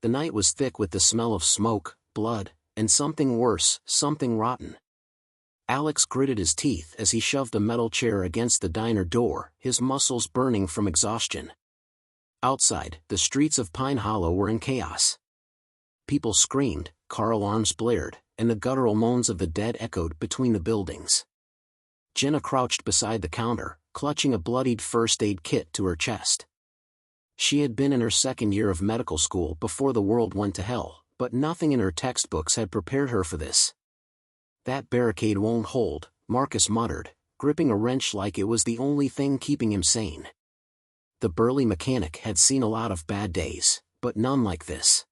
The night was thick with the smell of smoke, blood, and something worse, something rotten. Alex gritted his teeth as he shoved a metal chair against the diner door, his muscles burning from exhaustion. Outside, the streets of Pine Hollow were in chaos. People screamed, car alarms blared, and the guttural moans of the dead echoed between the buildings. Jenna crouched beside the counter, clutching a bloodied first aid kit to her chest. She had been in her second year of medical school before the world went to hell, but nothing in her textbooks had prepared her for this. "That barricade won't hold," Marcus muttered, gripping a wrench like it was the only thing keeping him sane. The burly mechanic had seen a lot of bad days, but none like this.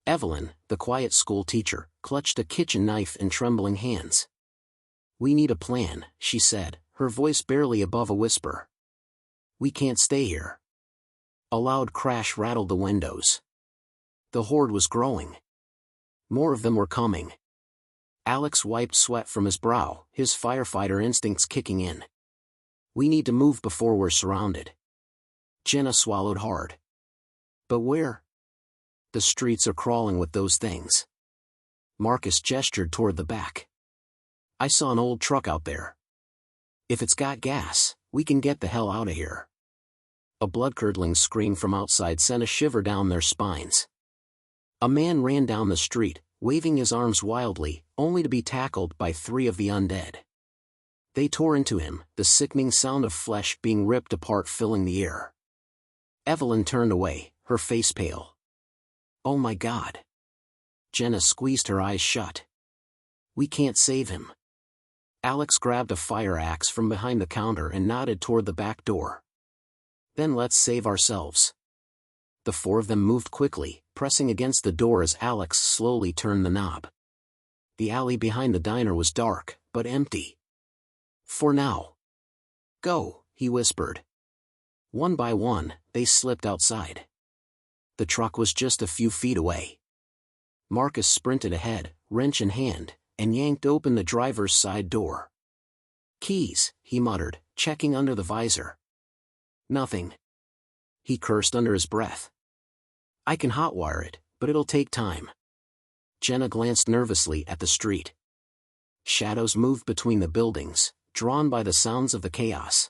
Evelyn, the quiet school teacher, clutched a kitchen knife in trembling hands. "We need a plan," she said, her voice barely above a whisper. "We can't stay here." A loud crash rattled the windows. The horde was growing. More of them were coming. Alex wiped sweat from his brow, his firefighter instincts kicking in. "We need to move before we're surrounded." Jenna swallowed hard. "But where?" "The streets are crawling with those things." Marcus gestured toward the back. "I saw an old truck out there. If it's got gas, we can get the hell out of here." A blood-curdling scream from outside sent a shiver down their spines. A man ran down the street, waving his arms wildly, only to be tackled by 3 of the undead. They tore into him, the sickening sound of flesh being ripped apart filling the air. Evelyn turned away, her face pale. "Oh my God." Jenna squeezed her eyes shut. "We can't save him." Alex grabbed a fire axe from behind the counter and nodded toward the back door. "Then let's save ourselves." The 4 of them moved quickly, pressing against the door as Alex slowly turned the knob. The alley behind the diner was dark, but empty. "For now." "Go," he whispered. One by one, they slipped outside. The truck was just a few feet away. Marcus sprinted ahead, wrench in hand, and yanked open the driver's side door. "Keys," he muttered, checking under the visor. "Nothing." He cursed under his breath. "I can hotwire it, but it'll take time." Jenna glanced nervously at the street. Shadows moved between the buildings, drawn by the sounds of the chaos.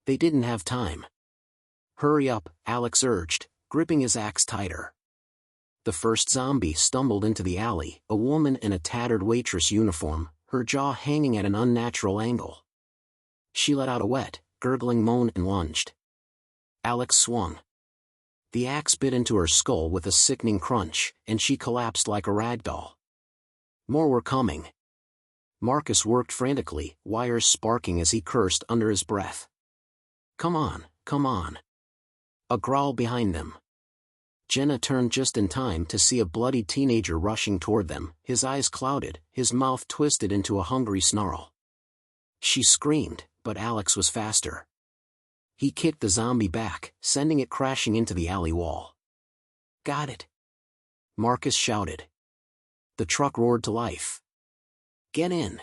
They didn't have time. "Hurry up," Alex urged, gripping his axe tighter. The first zombie stumbled into the alley, a woman in a tattered waitress uniform, her jaw hanging at an unnatural angle. She let out a wet, gurgling moan and lunged. Alex swung. The axe bit into her skull with a sickening crunch, and she collapsed like a rag doll. More were coming. Marcus worked frantically, wires sparking as he cursed under his breath. "Come on, come on." A growl behind them. Jenna turned just in time to see a bloody teenager rushing toward them, his eyes clouded, his mouth twisted into a hungry snarl. She screamed, but Alex was faster. He kicked the zombie back, sending it crashing into the alley wall. "Got it!" Marcus shouted. The truck roared to life. "Get in!"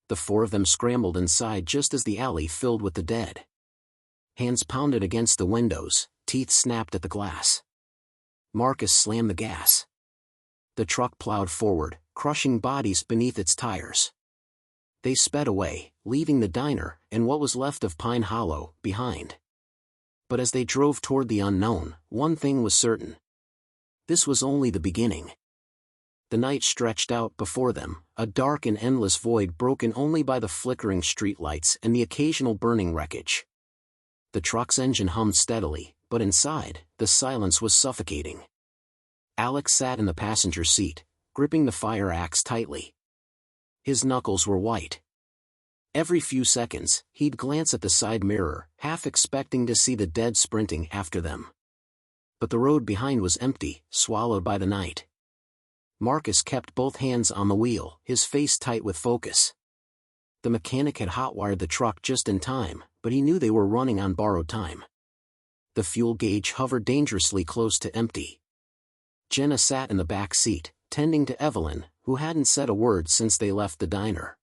The 4 of them scrambled inside just as the alley filled with the dead. Hands pounded against the windows, teeth snapped at the glass. Marcus slammed the gas. The truck plowed forward, crushing bodies beneath its tires. They sped away, leaving the diner, and what was left of Pine Hollow, behind. But as they drove toward the unknown, one thing was certain. This was only the beginning. The night stretched out before them, a dark and endless void broken only by the flickering streetlights and the occasional burning wreckage. The truck's engine hummed steadily, but inside, the silence was suffocating. Alex sat in the passenger seat, gripping the fire axe tightly. His knuckles were white. Every few seconds, he'd glance at the side mirror, half expecting to see the dead sprinting after them. But the road behind was empty, swallowed by the night. Marcus kept both hands on the wheel, his face tight with focus. The mechanic had hotwired the truck just in time, but he knew they were running on borrowed time. The fuel gauge hovered dangerously close to empty. Jenna sat in the back seat, tending to Evelyn, who hadn't said a word since they left the diner.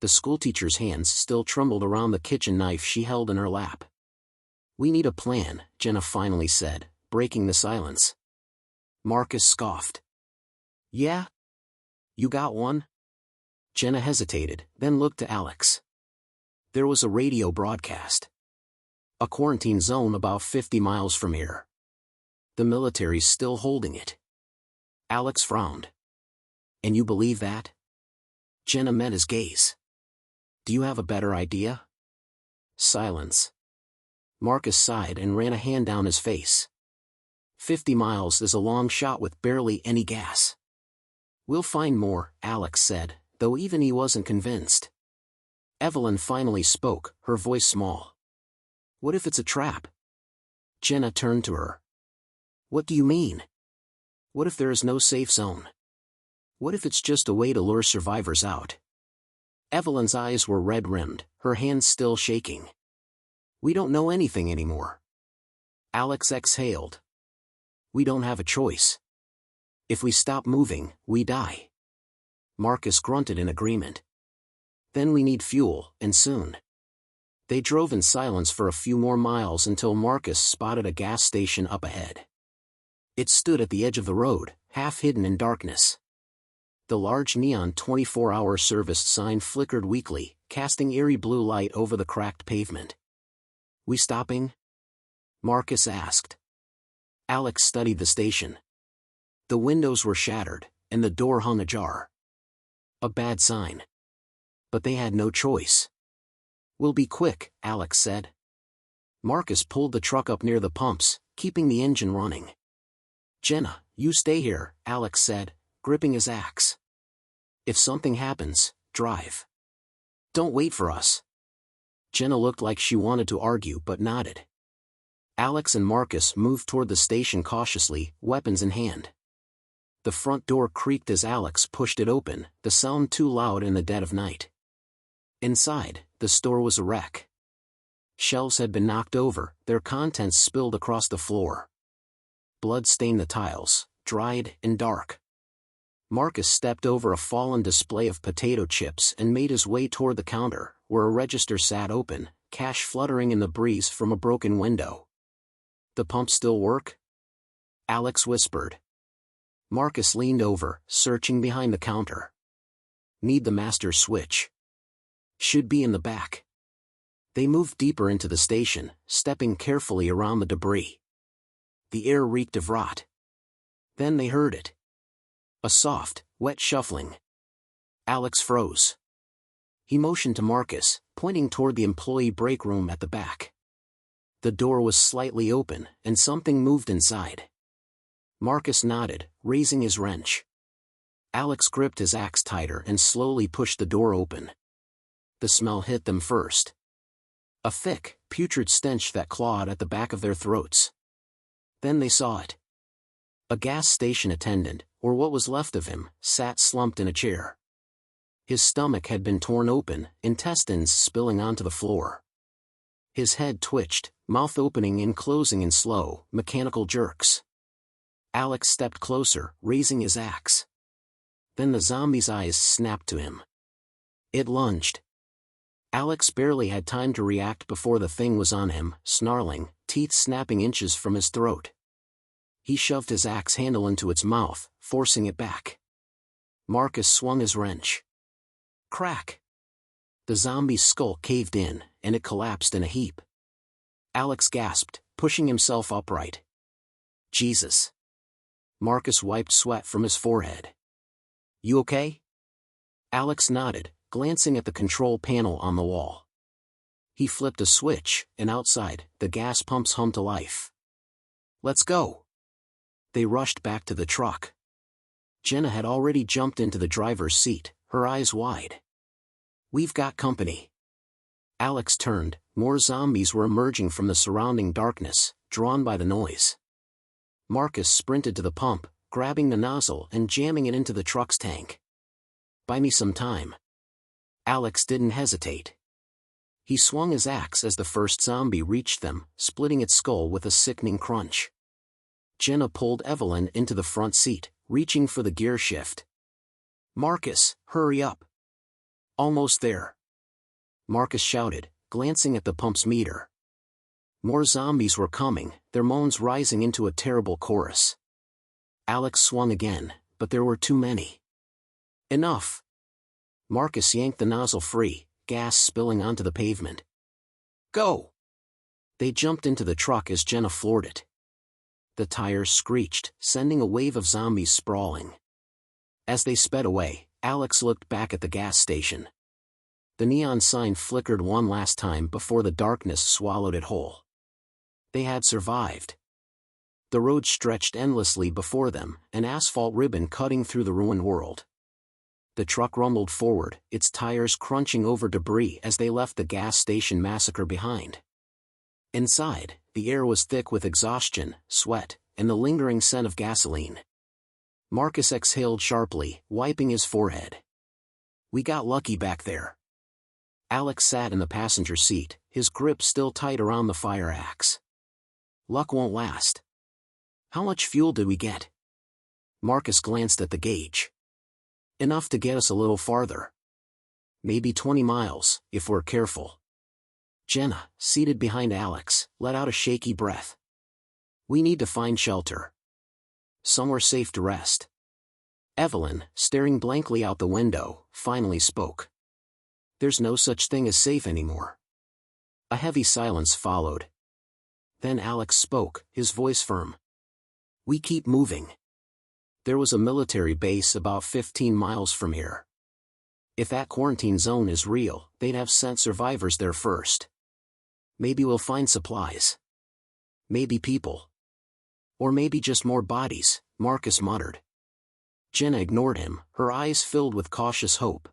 The schoolteacher's hands still trembled around the kitchen knife she held in her lap. "We need a plan," Jenna finally said, breaking the silence. Marcus scoffed. Yeah? You got one? Jenna hesitated, then looked to Alex. There was a radio broadcast. A quarantine zone about 50 miles from here. The military's still holding it. Alex frowned. And you believe that? Jenna met his gaze. Do you have a better idea? Silence. Marcus sighed and ran a hand down his face. 50 miles is a long shot with barely any gas. We'll find more, Alex said, though even he wasn't convinced. Evelyn finally spoke, her voice small. What if it's a trap? Jenna turned to her. What do you mean? What if there is no safe zone? What if it's just a way to lure survivors out? Evelyn's eyes were red-rimmed, her hands still shaking. We don't know anything anymore. Alex exhaled. We don't have a choice. If we stop moving, we die. Marcus grunted in agreement. Then we need fuel, and soon. They drove in silence for a few more miles until Marcus spotted a gas station up ahead. It stood at the edge of the road, half hidden in darkness. The large neon 24-hour service sign flickered weakly, casting eerie blue light over the cracked pavement. We stopping? Marcus asked. Alex studied the station. The windows were shattered, and the door hung ajar. A bad sign. But they had no choice. We'll be quick, Alex said. Marcus pulled the truck up near the pumps, keeping the engine running. Jenna, you stay here, Alex said, gripping his axe. If something happens, drive. Don't wait for us. Jenna looked like she wanted to argue but nodded. Alex and Marcus moved toward the station cautiously, weapons in hand. The front door creaked as Alex pushed it open, the sound too loud in the dead of night. Inside, the store was a wreck. Shelves had been knocked over, their contents spilled across the floor. Blood stained the tiles, dried and dark. Marcus stepped over a fallen display of potato chips and made his way toward the counter, where a register sat open, cash fluttering in the breeze from a broken window. The pump still work? Alex whispered. Marcus leaned over, searching behind the counter. Need the master switch. Should be in the back. They moved deeper into the station, stepping carefully around the debris. The air reeked of rot. Then they heard it. A soft, wet shuffling. Alex froze. He motioned to Marcus, pointing toward the employee break room at the back. The door was slightly open, and something moved inside. Marcus nodded, raising his wrench. Alex gripped his axe tighter and slowly pushed the door open. The smell hit them first. A thick, putrid stench that clawed at the back of their throats. Then they saw it. A gas station attendant, or what was left of him, sat slumped in a chair. His stomach had been torn open, intestines spilling onto the floor. His head twitched, mouth opening and closing in slow, mechanical jerks. Alex stepped closer, raising his axe. Then the zombie's eyes snapped to him. It lunged. Alex barely had time to react before the thing was on him, snarling, teeth snapping inches from his throat. He shoved his axe handle into its mouth, forcing it back. Marcus swung his wrench. Crack! The zombie's skull caved in, and it collapsed in a heap. Alex gasped, pushing himself upright. Jesus! Marcus wiped sweat from his forehead. You okay? Alex nodded, glancing at the control panel on the wall. He flipped a switch, and outside, the gas pumps hummed to life. Let's go! They rushed back to the truck. Jenna had already jumped into the driver's seat, her eyes wide. We've got company. Alex turned, more zombies were emerging from the surrounding darkness, drawn by the noise. Marcus sprinted to the pump, grabbing the nozzle and jamming it into the truck's tank. Buy me some time. Alex didn't hesitate. He swung his axe as the first zombie reached them, splitting its skull with a sickening crunch. Jenna pulled Evelyn into the front seat, reaching for the gear shift. Marcus, hurry up. Almost there. Marcus shouted, glancing at the pump's meter. More zombies were coming, their moans rising into a terrible chorus. Alex swung again, but there were too many. Enough! Marcus yanked the nozzle free, gas spilling onto the pavement. Go! They jumped into the truck as Jenna floored it. The tires screeched, sending a wave of zombies sprawling. As they sped away, Alex looked back at the gas station. The neon sign flickered one last time before the darkness swallowed it whole. They had survived. The road stretched endlessly before them, an asphalt ribbon cutting through the ruined world. The truck rumbled forward, its tires crunching over debris as they left the gas station massacre behind. Inside, the air was thick with exhaustion, sweat, and the lingering scent of gasoline. Marcus exhaled sharply, wiping his forehead. We got lucky back there. Alex sat in the passenger seat, his grip still tight around the fire axe. Luck won't last. How much fuel did we get? Marcus glanced at the gauge. Enough to get us a little farther. Maybe 20 miles, if we're careful. Jenna, seated behind Alex, let out a shaky breath. We need to find shelter. Somewhere safe to rest. Evelyn, staring blankly out the window, finally spoke. There's no such thing as safe anymore. A heavy silence followed. Then Alex spoke, his voice firm. We keep moving. There was a military base about 15 miles from here. If that quarantine zone is real, they'd have sent survivors there first. Maybe we'll find supplies. Maybe people. Or maybe just more bodies, Marcus muttered. Jenna ignored him, her eyes filled with cautious hope.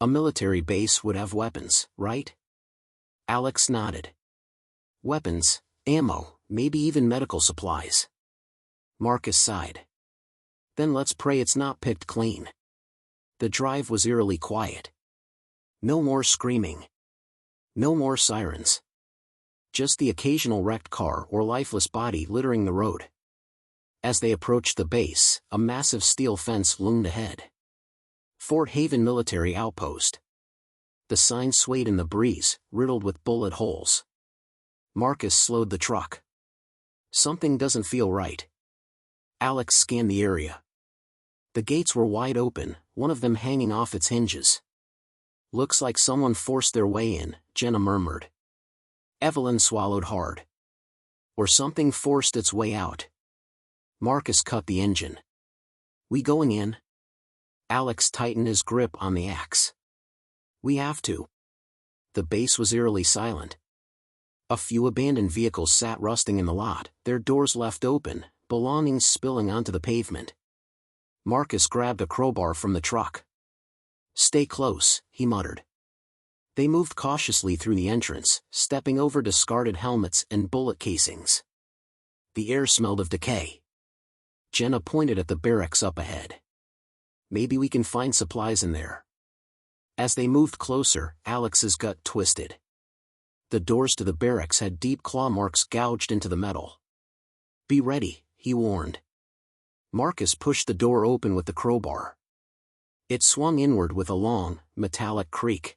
A military base would have weapons, right? Alex nodded. Weapons, ammo, maybe even medical supplies. Marcus sighed. Then let's pray it's not picked clean. The drive was eerily quiet. No more screaming. No more sirens. Just the occasional wrecked car or lifeless body littering the road. As they approached the base, a massive steel fence loomed ahead. Fort Haven Military Outpost. The sign swayed in the breeze, riddled with bullet holes. Marcus slowed the truck. Something doesn't feel right. Alex scanned the area. The gates were wide open, one of them hanging off its hinges. Looks like someone forced their way in, Jenna murmured. Evelyn swallowed hard. Or something forced its way out. Marcus cut the engine. We going in? Alex tightened his grip on the axe. We have to. The base was eerily silent. A few abandoned vehicles sat rusting in the lot, their doors left open, belongings spilling onto the pavement. Marcus grabbed a crowbar from the truck. Stay close, he muttered. They moved cautiously through the entrance, stepping over discarded helmets and bullet casings. The air smelled of decay. Jenna pointed at the barracks up ahead. Maybe we can find supplies in there. As they moved closer, Alex's gut twisted. The doors to the barracks had deep claw marks gouged into the metal. Be ready, he warned. Marcus pushed the door open with the crowbar. It swung inward with a long, metallic creak.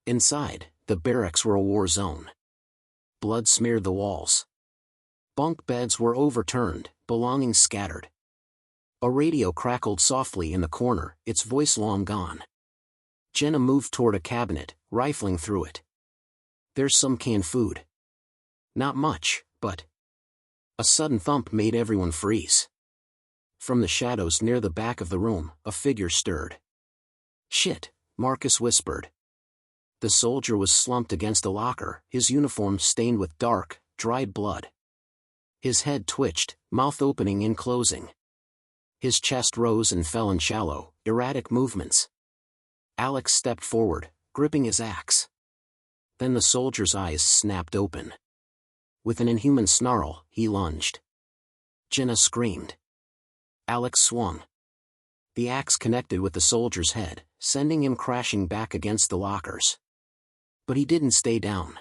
Inside, the barracks were a war zone. Blood smeared the walls. Bunk beds were overturned, belongings scattered. A radio crackled softly in the corner, its voice long gone. Jenna moved toward a cabinet, rifling through it. There's some canned food. Not much, but... A sudden thump made everyone freeze. From the shadows near the back of the room, a figure stirred. Shit, Marcus whispered. The soldier was slumped against a locker, his uniform stained with dark, dried blood. His head twitched, mouth opening and closing. His chest rose and fell in shallow, erratic movements. Alex stepped forward, gripping his axe. Then the soldier's eyes snapped open. With an inhuman snarl, he lunged. Jenna screamed. Alex swung. The axe connected with the soldier's head, sending him crashing back against the lockers. But he didn't stay down.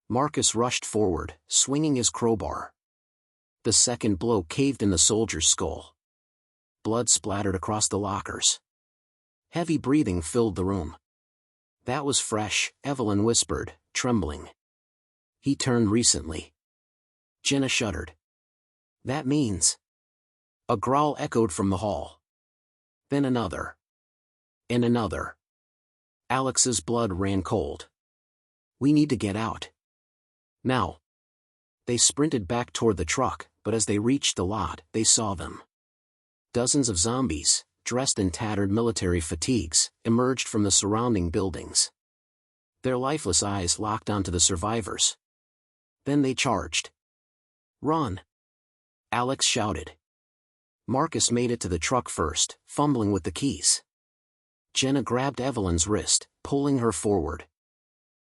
Marcus rushed forward, swinging his crowbar. The second blow caved in the soldier's skull. Blood splattered across the lockers. Heavy breathing filled the room. That was fresh, Evelyn whispered, trembling. He turned recently. Jenna shuddered. That means... A growl echoed from the hall. Then another. And another. Alex's blood ran cold. We need to get out. Now. They sprinted back toward the truck, but as they reached the lot, they saw them. Dozens of zombies, dressed in tattered military fatigues, emerged from the surrounding buildings. Their lifeless eyes locked onto the survivors. Then they charged. Run! Alex shouted. Marcus made it to the truck first, fumbling with the keys. Jenna grabbed Evelyn's wrist, pulling her forward.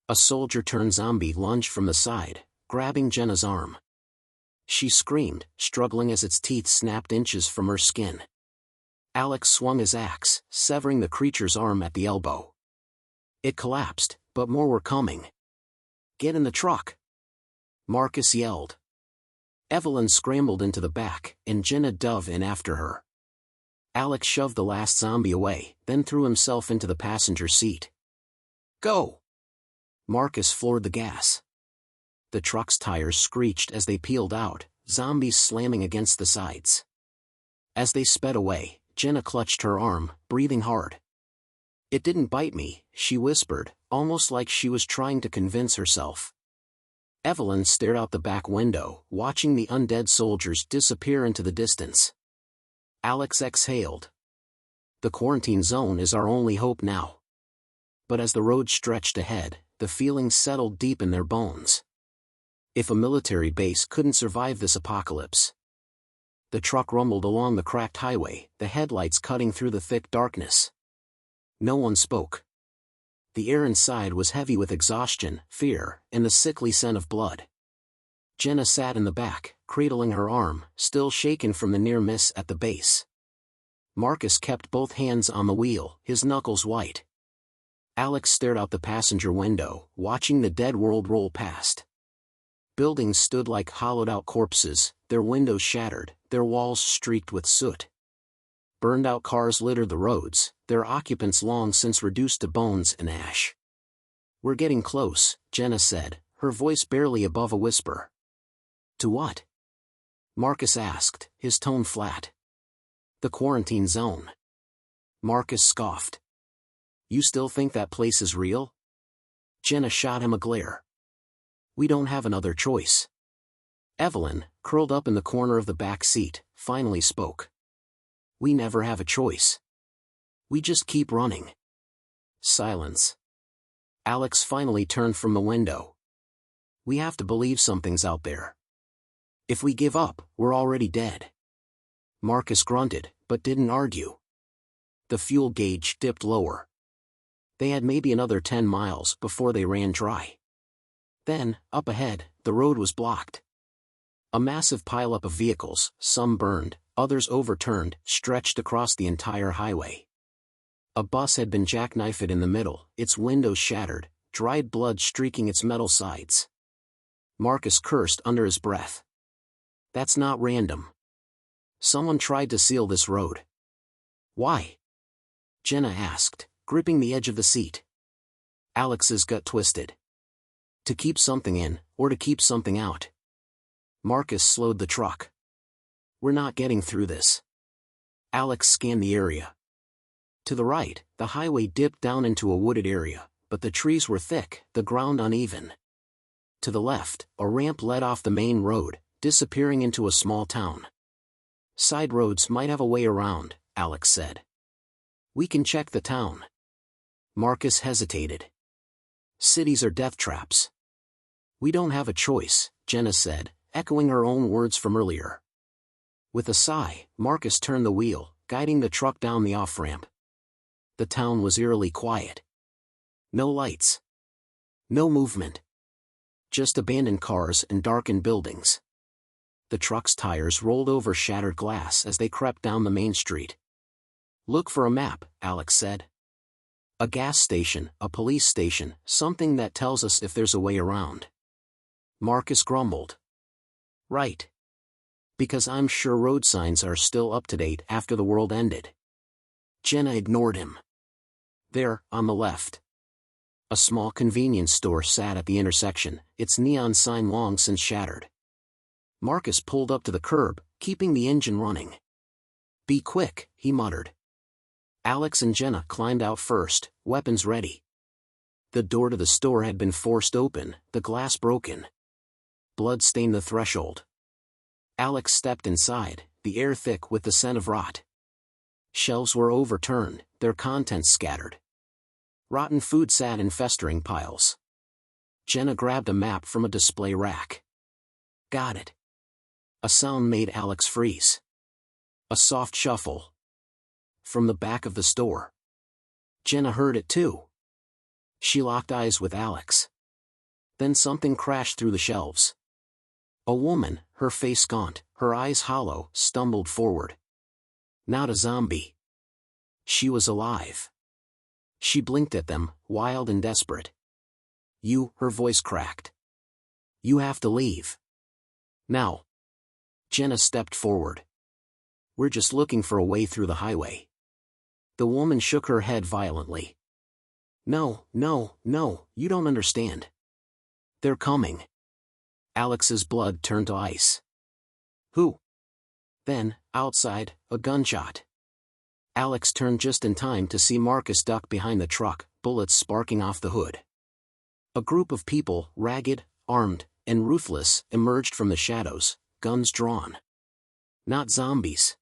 A soldier-turned-zombie lunged from the side, grabbing Jenna's arm. She screamed, struggling as its teeth snapped inches from her skin. Alex swung his axe, severing the creature's arm at the elbow. It collapsed, but more were coming. Get in the truck! Marcus yelled. Evelyn scrambled into the back, and Jenna dove in after her. Alex shoved the last zombie away, then threw himself into the passenger seat. Go! Marcus floored the gas. The truck's tires screeched as they peeled out, zombies slamming against the sides. As they sped away, Jenna clutched her arm, breathing hard. It didn't bite me, she whispered, almost like she was trying to convince herself. Evelyn stared out the back window, watching the undead soldiers disappear into the distance. Alex exhaled. The quarantine zone is our only hope now. But as the road stretched ahead, the feelings settled deep in their bones. If a military base couldn't survive this apocalypse. The truck rumbled along the cracked highway, the headlights cutting through the thick darkness. No one spoke. The air inside was heavy with exhaustion, fear, and the sickly scent of blood. Jenna sat in the back, cradling her arm, still shaken from the near miss at the base. Marcus kept both hands on the wheel, his knuckles white. Alex stared out the passenger window, watching the dead world roll past. Buildings stood like hollowed-out corpses, their windows shattered, their walls streaked with soot. Burned-out cars littered the roads, their occupants long since reduced to bones and ash. We're getting close, Jenna said, her voice barely above a whisper. To what? Marcus asked, his tone flat. The quarantine zone. Marcus scoffed. You still think that place is real? Jenna shot him a glare. We don't have another choice. Evelyn, curled up in the corner of the back seat, finally spoke. We never have a choice. We just keep running. Silence. Alex finally turned from the window. We have to believe something's out there. If we give up, we're already dead. Marcus grunted, but didn't argue. The fuel gauge dipped lower. They had maybe another 10 miles before they ran dry. Then, up ahead, the road was blocked. A massive pileup of vehicles, some burned, others overturned, stretched across the entire highway. A bus had been jackknifed in the middle, its windows shattered, dried blood streaking its metal sides. Marcus cursed under his breath. That's not random. Someone tried to seal this road. Why? Jenna asked, gripping the edge of the seat. Alex's gut twisted. To keep something in, or to keep something out. Marcus slowed the truck. We're not getting through this. Alex scanned the area. To the right, the highway dipped down into a wooded area, but the trees were thick, the ground uneven. To the left, a ramp led off the main road, disappearing into a small town. Side roads might have a way around, Alex said. We can check the town. Marcus hesitated. Cities are death traps. We don't have a choice, Jenna said, echoing her own words from earlier. With a sigh, Marcus turned the wheel, guiding the truck down the off-ramp. The town was eerily quiet. No lights. No movement. Just abandoned cars and darkened buildings. The truck's tires rolled over shattered glass as they crept down the main street. Look for a map, Alex said. A gas station, a police station, something that tells us if there's a way around. Marcus grumbled. Right. Because I'm sure road signs are still up to date after the world ended. Jenna ignored him. There, on the left. A small convenience store sat at the intersection, its neon sign long since shattered. Marcus pulled up to the curb, keeping the engine running. Be quick, he muttered. Alex and Jenna climbed out first, weapons ready. The door to the store had been forced open, the glass broken. Blood stained the threshold. Alex stepped inside, the air thick with the scent of rot. Shelves were overturned, their contents scattered. Rotten food sat in festering piles. Jenna grabbed a map from a display rack. Got it. A sound made Alex freeze. A soft shuffle. From the back of the store. Jenna heard it too. She locked eyes with Alex. Then something crashed through the shelves. A woman, her face gaunt, her eyes hollow, stumbled forward. Not a zombie. She was alive. She blinked at them, wild and desperate. You, her voice cracked. You have to leave. Now. Jenna stepped forward. We're just looking for a way through the highway. The woman shook her head violently. No, no, no, you don't understand. They're coming. Alex's blood turned to ice. Who? Then, outside, a gunshot. Alex turned just in time to see Marcus duck behind the truck, bullets sparking off the hood. A group of people, ragged, armed, and ruthless, emerged from the shadows, guns drawn. Not zombies.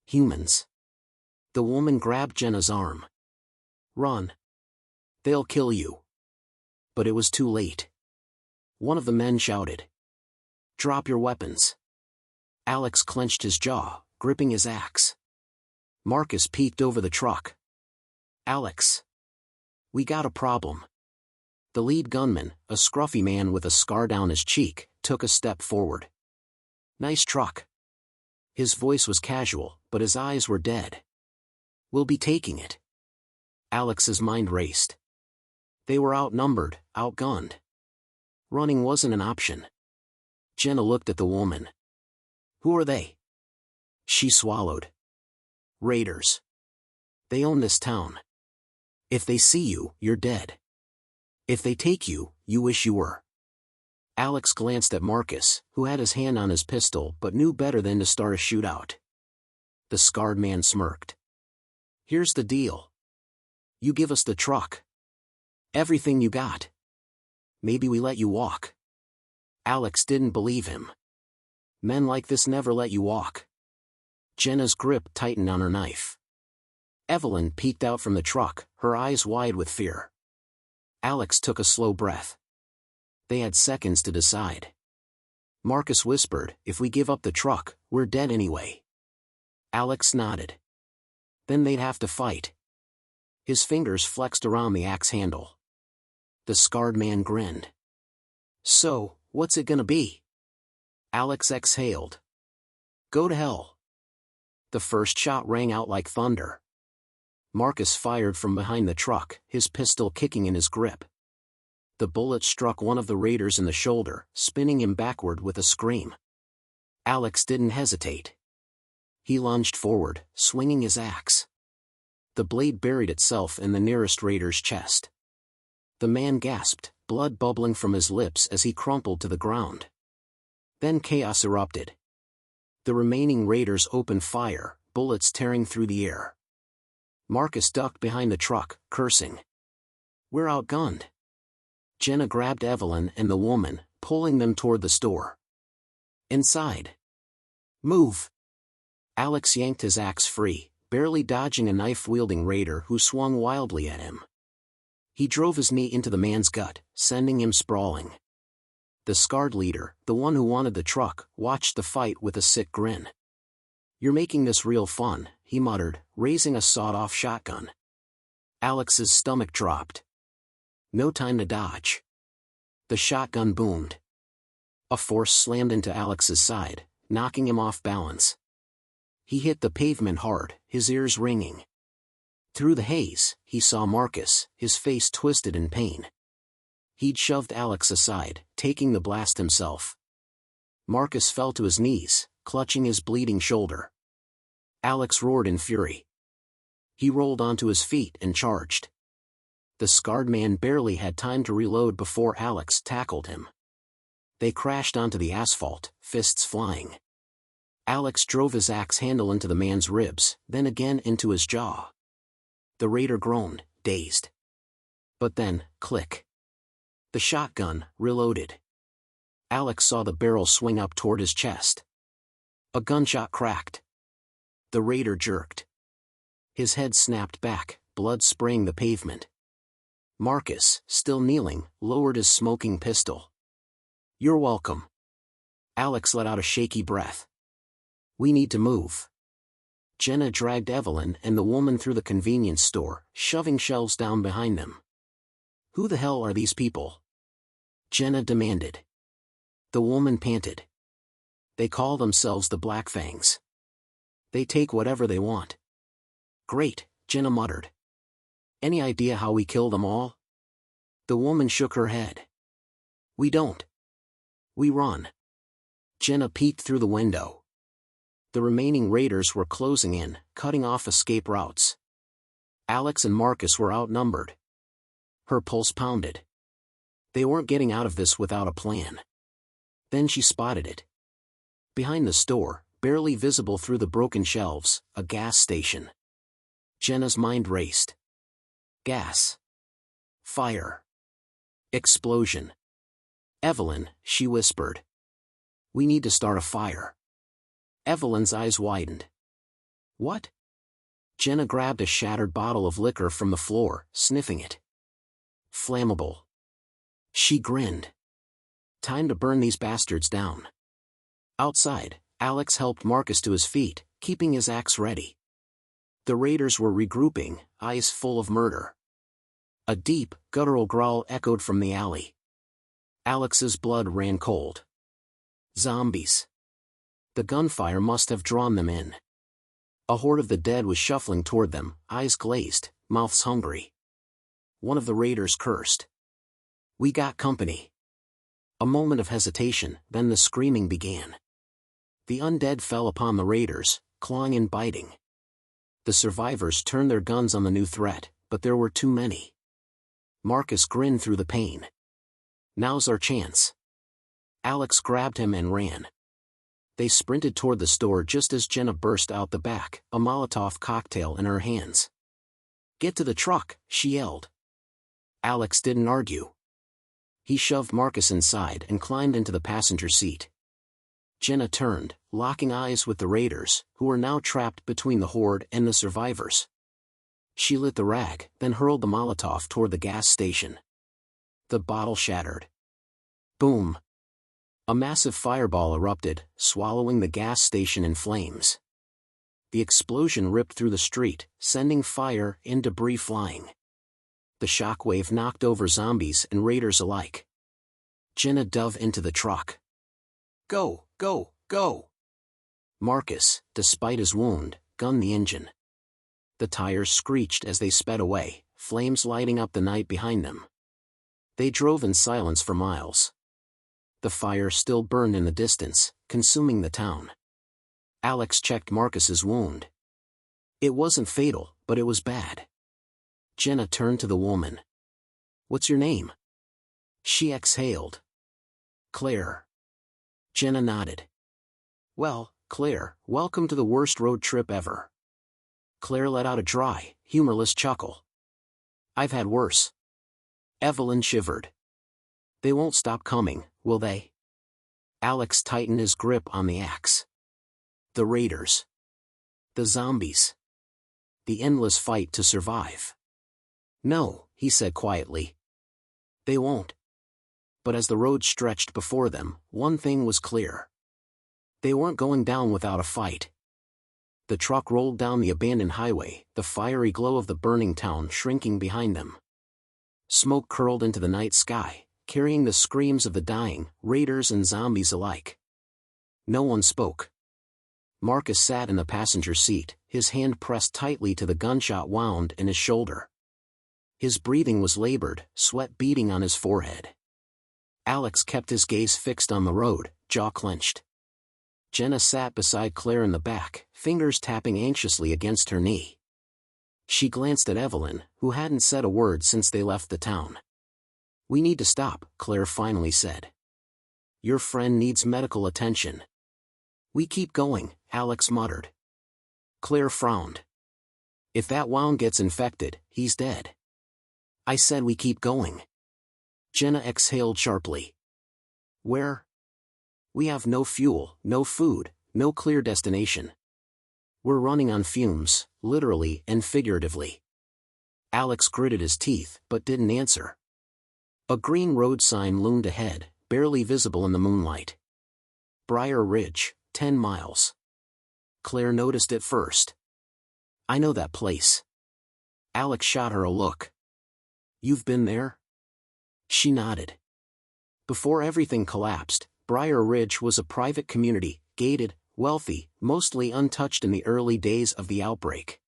Humans. The woman grabbed Jenna's arm. Run. They'll kill you. But it was too late. One of the men shouted. Drop your weapons. Alex clenched his jaw, gripping his axe. Marcus peeked over the truck. Alex. We got a problem. The lead gunman, a scruffy man with a scar down his cheek, took a step forward. Nice truck. His voice was casual, but his eyes were dead. We'll be taking it. Alex's mind raced. They were outnumbered, outgunned. Running wasn't an option. Jenna looked at the woman. Who are they? She swallowed. Raiders. They own this town. If they see you, you're dead. If they take you, you wish you were. Alex glanced at Marcus, who had his hand on his pistol but knew better than to start a shootout. The scarred man smirked. Here's the deal. You give us the truck. Everything you got. Maybe we let you walk. Alex didn't believe him. Men like this never let you walk. Jenna's grip tightened on her knife. Evelyn peeked out from the truck, her eyes wide with fear. Alex took a slow breath. They had seconds to decide. Marcus whispered, if we give up the truck, we're dead anyway. Alex nodded. Then they'd have to fight. His fingers flexed around the axe handle. The scarred man grinned. So, what's it gonna be? Alex exhaled. Go to hell. The first shot rang out like thunder. Marcus fired from behind the truck, his pistol kicking in his grip. The bullet struck one of the raiders in the shoulder, spinning him backward with a scream. Alex didn't hesitate. He lunged forward, swinging his axe. The blade buried itself in the nearest raider's chest. The man gasped, blood bubbling from his lips as he crumpled to the ground. Then chaos erupted. The remaining raiders opened fire, bullets tearing through the air. Marcus ducked behind the truck, cursing. We're outgunned. Jenna grabbed Evelyn and the woman, pulling them toward the store. Inside. Move. Alex yanked his axe free, barely dodging a knife-wielding raider who swung wildly at him. He drove his knee into the man's gut, sending him sprawling. The scarred leader, the one who wanted the truck, watched the fight with a sick grin. You're making this real fun, he muttered, raising a sawed-off shotgun. Alex's stomach dropped. No time to dodge. The shotgun boomed. A force slammed into Alex's side, knocking him off balance. He hit the pavement hard, his ears ringing. Through the haze, he saw Marcus, his face twisted in pain. He'd shoved Alex aside, taking the blast himself. Marcus fell to his knees, clutching his bleeding shoulder. Alex roared in fury. He rolled onto his feet and charged. The scarred man barely had time to reload before Alex tackled him. They crashed onto the asphalt, fists flying. Alex drove his axe handle into the man's ribs, then again into his jaw. The raider groaned, dazed. But then, click. The shotgun, reloaded. Alex saw the barrel swing up toward his chest. A gunshot cracked. The raider jerked. His head snapped back, blood spraying the pavement. Marcus, still kneeling, lowered his smoking pistol. "You're welcome." Alex let out a shaky breath. "We need to move." Jenna dragged Evelyn and the woman through the convenience store, shoving shelves down behind them. "Who the hell are these people?" Jenna demanded. The woman panted. "They call themselves the Black Fangs. They take whatever they want." "Great," Jenna muttered. "Any idea how we kill them all?" The woman shook her head. "We don't. We run." Jenna peeked through the window. The remaining raiders were closing in, cutting off escape routes. Alex and Marcus were outnumbered. Her pulse pounded. They weren't getting out of this without a plan. Then she spotted it. Behind the store, barely visible through the broken shelves, a gas station. Jenna's mind raced. Gas. Fire. Explosion. "Evelyn," she whispered. "We need to start a fire." Evelyn's eyes widened. "What?" Jenna grabbed a shattered bottle of liquor from the floor, sniffing it. "Flammable." She grinned. "Time to burn these bastards down." Outside, Alex helped Marcus to his feet, keeping his axe ready. The raiders were regrouping, eyes full of murder. A deep, guttural growl echoed from the alley. Alex's blood ran cold. Zombies. The gunfire must have drawn them in. A horde of the dead was shuffling toward them, eyes glazed, mouths hungry. One of the raiders cursed. "We got company." A moment of hesitation, then the screaming began. The undead fell upon the raiders, clawing and biting. The survivors turned their guns on the new threat, but there were too many. Marcus grinned through the pain. "Now's our chance." Alex grabbed him and ran. They sprinted toward the store just as Jenna burst out the back, a Molotov cocktail in her hands. "Get to the truck," she yelled. Alex didn't argue. He shoved Marcus inside and climbed into the passenger seat. Jenna turned, locking eyes with the raiders, who were now trapped between the horde and the survivors. She lit the rag, then hurled the Molotov toward the gas station. The bottle shattered. Boom! A massive fireball erupted, swallowing the gas station in flames. The explosion ripped through the street, sending fire and debris flying. The shockwave knocked over zombies and raiders alike. Jenna dove into the truck. "Go, go, go!" Marcus, despite his wound, gunned the engine. The tires screeched as they sped away, flames lighting up the night behind them. They drove in silence for miles. The fire still burned in the distance, consuming the town. Alex checked Marcus's wound. It wasn't fatal, but it was bad. Jenna turned to the woman. "What's your name?" She exhaled. "Claire." Jenna nodded. "Well, Claire, welcome to the worst road trip ever." Claire let out a dry, humorless chuckle. "I've had worse." Evelyn shivered. "They won't stop coming, will they?" Alex tightened his grip on the axe. The raiders. The zombies. The endless fight to survive. "No," he said quietly. "They won't." But as the road stretched before them, one thing was clear. They weren't going down without a fight. The truck rolled down the abandoned highway, the fiery glow of the burning town shrinking behind them. Smoke curled into the night sky, carrying the screams of the dying, raiders and zombies alike. No one spoke. Marcus sat in the passenger seat, his hand pressed tightly to the gunshot wound in his shoulder. His breathing was labored, sweat beading on his forehead. Alex kept his gaze fixed on the road, jaw clenched. Jenna sat beside Claire in the back, fingers tapping anxiously against her knee. She glanced at Evelyn, who hadn't said a word since they left the town. "We need to stop," Claire finally said. "Your friend needs medical attention." We keep going, Alex muttered. Claire frowned. If that wound gets infected, he's dead. I said we keep going. Jenna exhaled sharply. Where? We have no fuel, no food, no clear destination. We're running on fumes, literally and figuratively. Alex gritted his teeth, but didn't answer. A green road sign loomed ahead, barely visible in the moonlight. Briar Ridge, 10 miles. Claire noticed it first. I know that place. Alex shot her a look. You've been there? She nodded. Before everything collapsed, Briar Ridge was a private community, gated, wealthy, mostly untouched in the early days of the outbreak.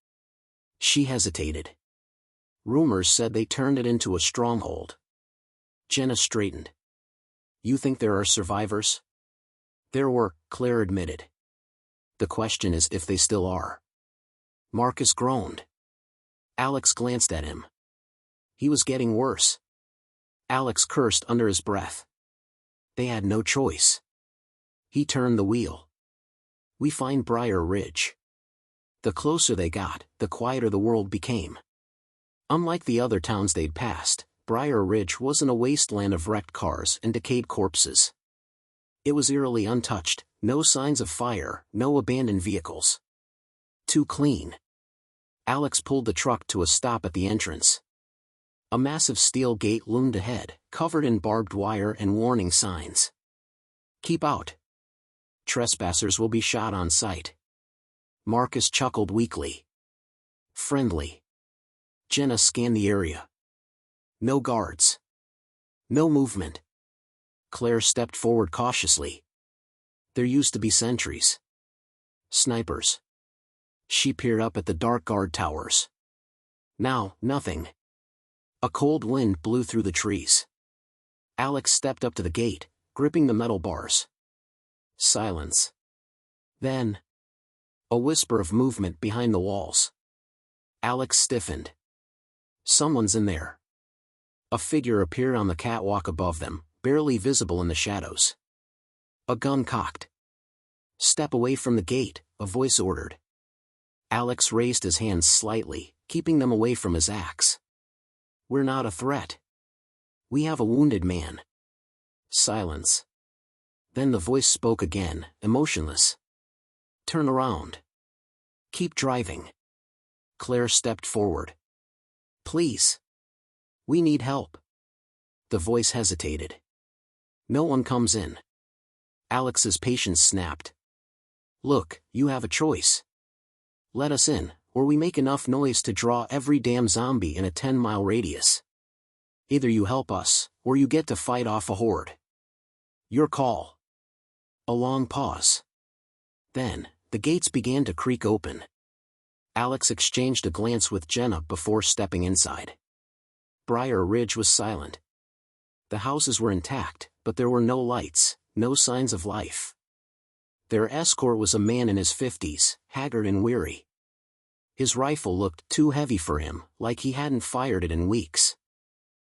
She hesitated. Rumors said they turned it into a stronghold. Jenna straightened. You think there are survivors? There were, Claire admitted. The question is if they still are. Marcus groaned. Alex glanced at him. He was getting worse. Alex cursed under his breath. They had no choice. He turned the wheel. We find Briar Ridge. The closer they got, the quieter the world became. Unlike the other towns they'd passed, Briar Ridge wasn't a wasteland of wrecked cars and decayed corpses. It was eerily untouched, no signs of fire, no abandoned vehicles. Too clean. Alex pulled the truck to a stop at the entrance. A massive steel gate loomed ahead, covered in barbed wire and warning signs. Keep out. Trespassers will be shot on sight. Marcus chuckled weakly. Friendly. Jenna scanned the area. No guards. No movement. Claire stepped forward cautiously. There used to be sentries. Snipers. She peered up at the dark guard towers. Now, nothing. A cold wind blew through the trees. Alex stepped up to the gate, gripping the metal bars. Silence. Then, a whisper of movement behind the walls. Alex stiffened. Someone's in there. A figure appeared on the catwalk above them, barely visible in the shadows. A gun cocked. Step away from the gate, a voice ordered. Alex raised his hands slightly, keeping them away from his axe. We're not a threat. We have a wounded man. Silence. Then the voice spoke again, emotionless. Turn around. Keep driving. Claire stepped forward. Please. We need help. The voice hesitated. No one comes in. Alex's patience snapped. Look, you have a choice. Let us in, or we make enough noise to draw every damn zombie in a 10-mile radius. Either you help us, or you get to fight off a horde. Your call. A long pause. Then, the gates began to creak open. Alex exchanged a glance with Jenna before stepping inside. Briar Ridge was silent. The houses were intact, but there were no lights, no signs of life. Their escort was a man in his 50s, haggard and weary. His rifle looked too heavy for him, like he hadn't fired it in weeks.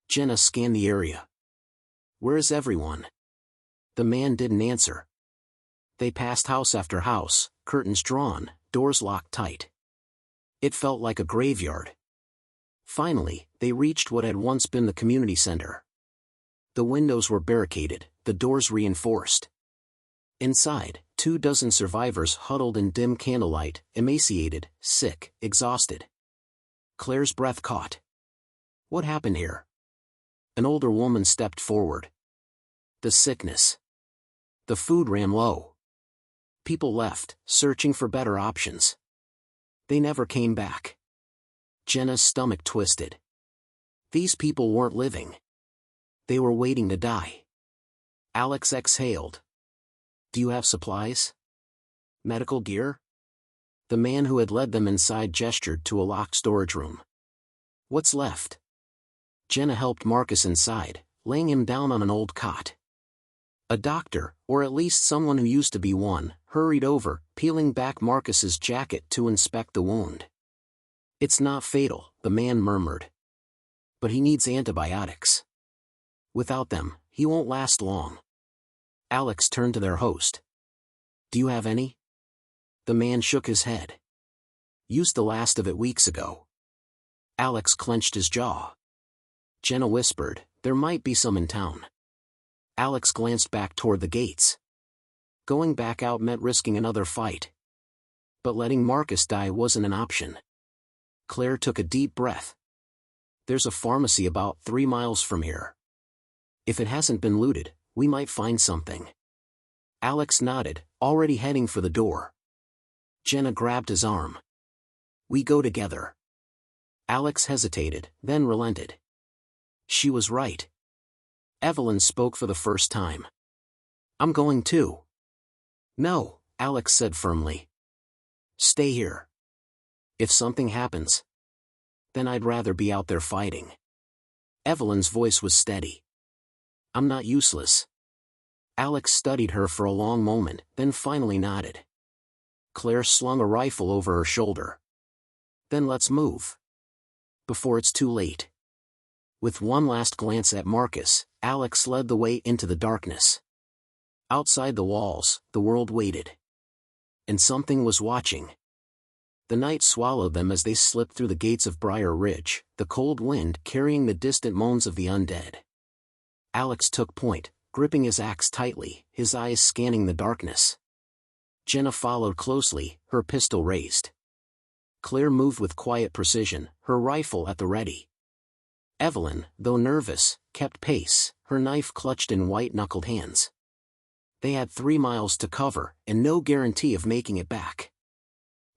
Jenna scanned the area. Where is everyone? The man didn't answer. They passed house after house, curtains drawn, doors locked tight. It felt like a graveyard. Finally, they reached what had once been the community center. The windows were barricaded, the doors reinforced. Inside, 24 survivors huddled in dim candlelight, emaciated, sick, exhausted. Claire's breath caught. What happened here? An older woman stepped forward. The sickness. The food ran low. People left, searching for better options. They never came back. Jenna's stomach twisted. These people weren't living. They were waiting to die. Alex exhaled. Do you have supplies? Medical gear? The man who had led them inside gestured to a locked storage room. What's left? Jenna helped Marcus inside, laying him down on an old cot. A doctor, or at least someone who used to be one, hurried over, peeling back Marcus's jacket to inspect the wound. It's not fatal, the man murmured. But he needs antibiotics. Without them, he won't last long. Alex turned to their host. Do you have any? The man shook his head. Used the last of it weeks ago. Alex clenched his jaw. Jenna whispered, there might be some in town. Alex glanced back toward the gates. Going back out meant risking another fight. But letting Marcus die wasn't an option. Claire took a deep breath. There's a pharmacy about 3 miles from here. If it hasn't been looted, we might find something. Alex nodded, already heading for the door. Jenna grabbed his arm. We go together. Alex hesitated, then relented. She was right. Evelyn spoke for the first time. I'm going too. No, Alex said firmly. Stay here. If something happens, then I'd rather be out there fighting. Evelyn's voice was steady. I'm not useless. Alex studied her for a long moment, then finally nodded. Claire slung a rifle over her shoulder. Then let's move. Before it's too late. With one last glance at Marcus, Alex led the way into the darkness. Outside the walls, the world waited. And something was watching. The night swallowed them as they slipped through the gates of Briar Ridge, the cold wind carrying the distant moans of the undead. Alex took point, gripping his axe tightly, his eyes scanning the darkness. Jenna followed closely, her pistol raised. Claire moved with quiet precision, her rifle at the ready. Evelyn, though nervous, kept pace, her knife clutched in white-knuckled hands. They had 3 miles to cover, and no guarantee of making it back.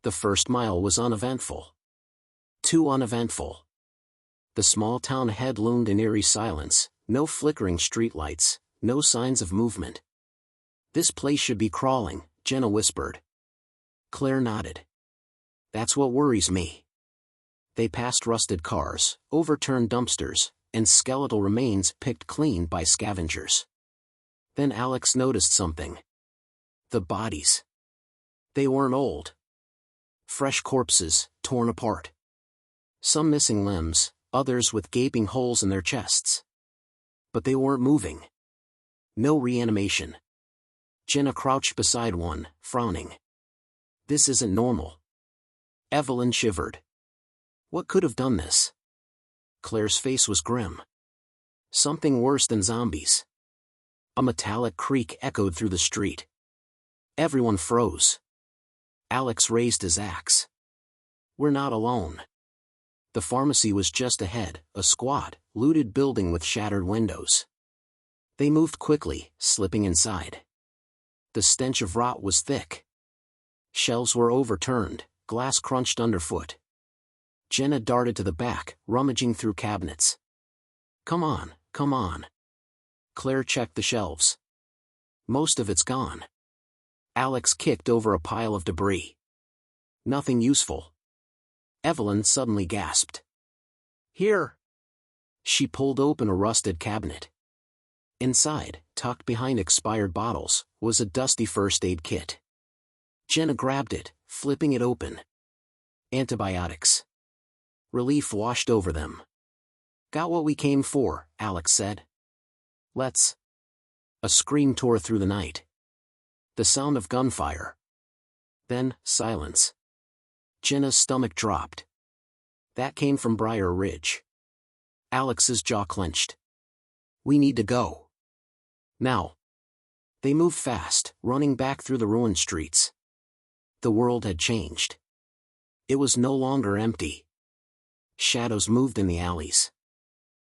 The first mile was uneventful. Too uneventful. The small town ahead loomed in eerie silence, no flickering streetlights, no signs of movement. This place should be crawling, Jenna whispered. Claire nodded. That's what worries me. They passed rusted cars, overturned dumpsters, and skeletal remains picked clean by scavengers. Then Alex noticed something. The bodies. They weren't old. Fresh corpses, torn apart. Some missing limbs, others with gaping holes in their chests. But they weren't moving. No reanimation. Jenna crouched beside one, frowning. This isn't normal. Evelyn shivered. What could have done this? Claire's face was grim. Something worse than zombies. A metallic creak echoed through the street. Everyone froze. Alex raised his axe. We're not alone. The pharmacy was just ahead, a squat, looted building with shattered windows. They moved quickly, slipping inside. The stench of rot was thick. Shelves were overturned, glass crunched underfoot. Jenna darted to the back, rummaging through cabinets. Come on, come on. Claire checked the shelves. Most of it's gone. Alex kicked over a pile of debris. Nothing useful. Evelyn suddenly gasped. Here! She pulled open a rusted cabinet. Inside, tucked behind expired bottles, was a dusty first aid kit. Jenna grabbed it, flipping it open. Antibiotics. Relief washed over them. Got what we came for, Alex said. Let's. A scream tore through the night. The sound of gunfire. Then, silence. Jenna's stomach dropped. That came from Briar Ridge. Alex's jaw clenched. We need to go. Now. They moved fast, running back through the ruined streets. The world had changed. It was no longer empty. Shadows moved in the alleys.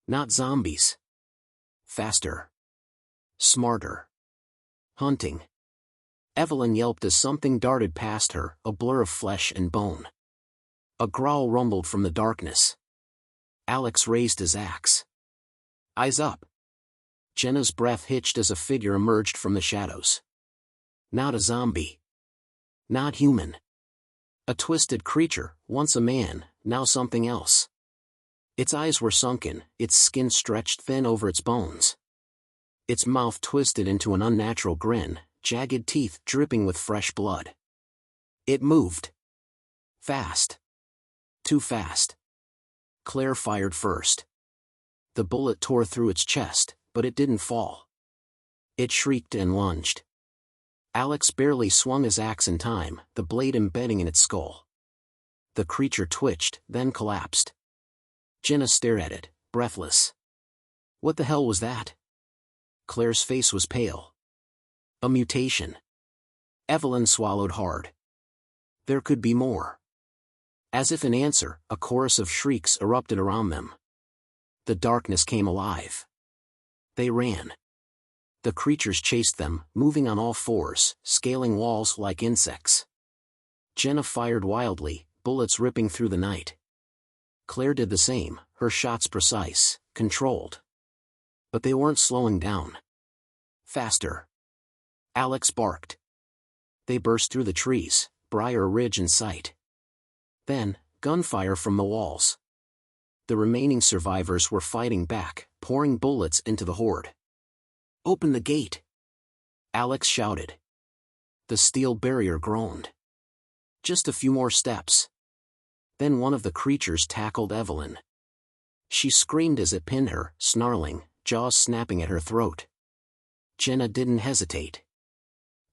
Not zombies. Faster. Smarter. Hunting. Evelyn yelped as something darted past her, a blur of flesh and bone. A growl rumbled from the darkness. Alex raised his axe. Eyes up. Jenna's breath hitched as a figure emerged from the shadows. Not a zombie. Not human. A twisted creature, once a man, now something else. Its eyes were sunken, its skin stretched thin over its bones. Its mouth twisted into an unnatural grin, jagged teeth dripping with fresh blood. It moved. Fast. Too fast. Claire fired first. The bullet tore through its chest, but it didn't fall. It shrieked and lunged. Alex barely swung his axe in time, the blade embedding in its skull. The creature twitched, then collapsed. Jenna stared at it, breathless. What the hell was that? Claire's face was pale. A mutation. Evelyn swallowed hard. There could be more. As if in answer, a chorus of shrieks erupted around them. The darkness came alive. They ran. The creatures chased them, moving on all fours, scaling walls like insects. Jenna fired wildly, bullets ripping through the night. Claire did the same, her shots precise, controlled. But they weren't slowing down. Faster. Alex barked. They burst through the trees, Briar Ridge in sight. Then, gunfire from the walls. The remaining survivors were fighting back, pouring bullets into the horde. Open the gate! Alex shouted. The steel barrier groaned. Just a few more steps. Then one of the creatures tackled Evelyn. She screamed as it pinned her, snarling, jaws snapping at her throat. Jenna didn't hesitate.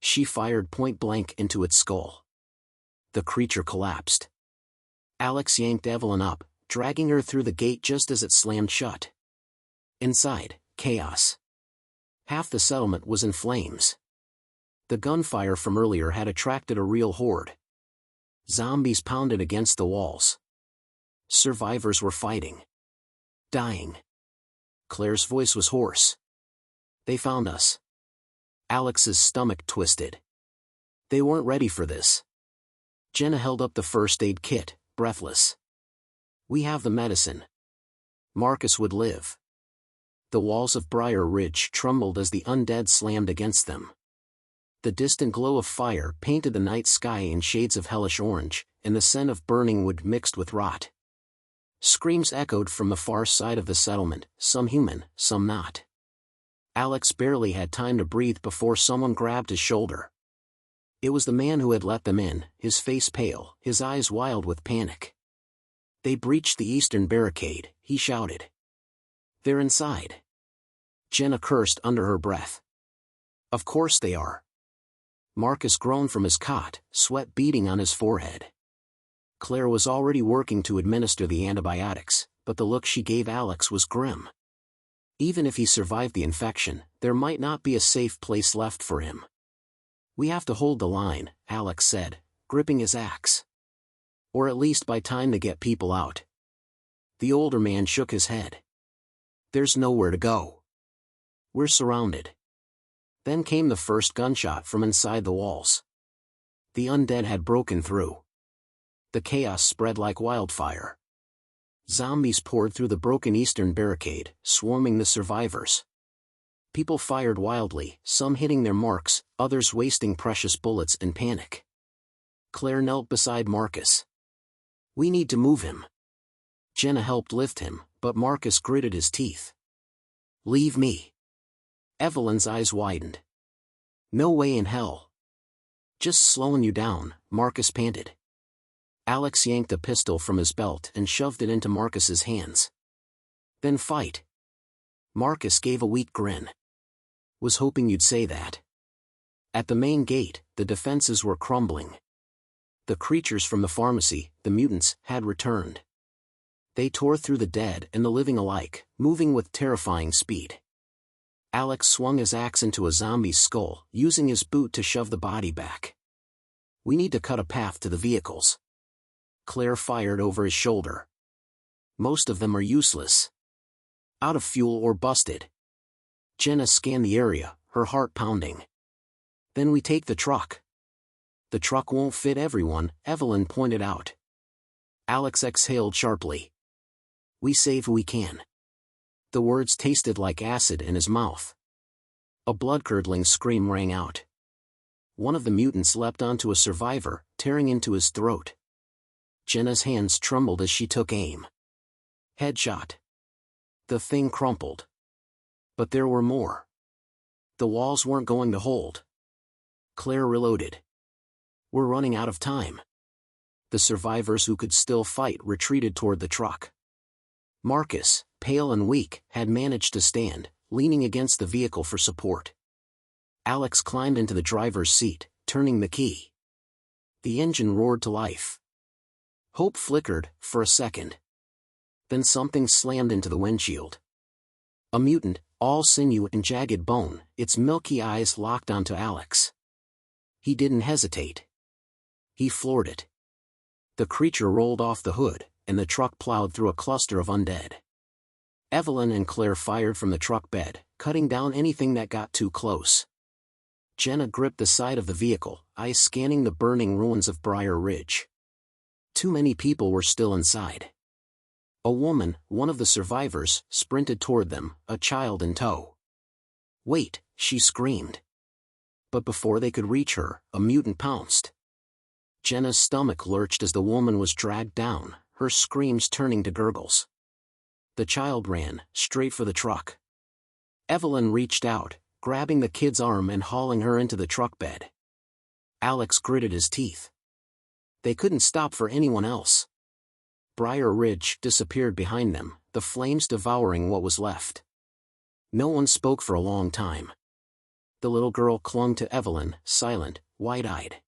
She fired point blank into its skull. The creature collapsed. Alex yanked Evelyn up, dragging her through the gate just as it slammed shut. Inside, chaos. Half the settlement was in flames. The gunfire from earlier had attracted a real horde. Zombies pounded against the walls. Survivors were fighting. Dying. Claire's voice was hoarse. They found us. Alex's stomach twisted. They weren't ready for this. Jenna held up the first aid kit, breathless. We have the medicine. Marcus would live. The walls of Briar Ridge trembled as the undead slammed against them. The distant glow of fire painted the night sky in shades of hellish orange, and the scent of burning wood mixed with rot. Screams echoed from the far side of the settlement, some human, some not. Alex barely had time to breathe before someone grabbed his shoulder. It was the man who had let them in, his face pale, his eyes wild with panic. They breached the eastern barricade, he shouted. They're inside. Jenna cursed under her breath. Of course they are. Marcus groaned from his cot, sweat beading on his forehead. Claire was already working to administer the antibiotics, but the look she gave Alex was grim. Even if he survived the infection, there might not be a safe place left for him. We have to hold the line, Alex said, gripping his axe. Or at least buy time to get people out. The older man shook his head. There's nowhere to go. We're surrounded. Then came the first gunshot from inside the walls. The undead had broken through. The chaos spread like wildfire. Zombies poured through the broken eastern barricade, swarming the survivors. People fired wildly, some hitting their marks, others wasting precious bullets in panic. Claire knelt beside Marcus. We need to move him. Jenna helped lift him, but Marcus gritted his teeth. Leave me. Evelyn's eyes widened. No way in hell. Just slowing you down, Marcus panted. Alex yanked a pistol from his belt and shoved it into Marcus's hands. Then fight. Marcus gave a weak grin. Was hoping you'd say that. At the main gate, the defenses were crumbling. The creatures from the pharmacy, the mutants, had returned. They tore through the dead and the living alike, moving with terrifying speed. Alex swung his axe into a zombie's skull, using his boot to shove the body back. We need to cut a path to the vehicles. Claire fired over his shoulder. Most of them are useless. Out of fuel or busted. Jenna scanned the area, her heart pounding. Then we take the truck. The truck won't fit everyone, Evelyn pointed out. Alex exhaled sharply. We save who we can. The words tasted like acid in his mouth. A blood-curdling scream rang out. One of the mutants leapt onto a survivor, tearing into his throat. Jenna's hands trembled as she took aim. Headshot. The thing crumpled. But there were more. The walls weren't going to hold. Claire reloaded. We're running out of time. The survivors who could still fight retreated toward the truck. Marcus, pale and weak, had managed to stand, leaning against the vehicle for support. Alex climbed into the driver's seat, turning the key. The engine roared to life. Hope flickered, for a second. Then something slammed into the windshield. A mutant, all sinew and jagged bone, its milky eyes locked onto Alex. He didn't hesitate. He floored it. The creature rolled off the hood, and the truck plowed through a cluster of undead. Evelyn and Claire fired from the truck bed, cutting down anything that got too close. Jenna gripped the side of the vehicle, eyes scanning the burning ruins of Briar Ridge. Too many people were still inside. A woman, one of the survivors, sprinted toward them, a child in tow. "Wait," she screamed. But before they could reach her, a mutant pounced. Jenna's stomach lurched as the woman was dragged down, her screams turning to gurgles. The child ran, straight for the truck. Evelyn reached out, grabbing the kid's arm and hauling her into the truck bed. Alex gritted his teeth. They couldn't stop for anyone else. Briar Ridge disappeared behind them, the flames devouring what was left. No one spoke for a long time. The little girl clung to Evelyn, silent, wide-eyed.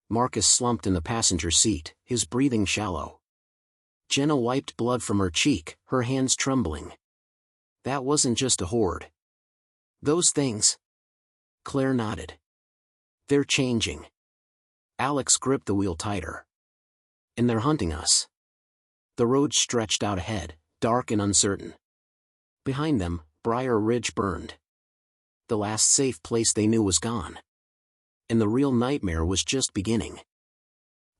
Marcus slumped in the passenger seat, his breathing shallow. Jenna wiped blood from her cheek, her hands trembling. That wasn't just a horde. Those things. Claire nodded. They're changing. Alex gripped the wheel tighter. And they're hunting us. The road stretched out ahead, dark and uncertain. Behind them, Briar Ridge burned. The last safe place they knew was gone. And the real nightmare was just beginning.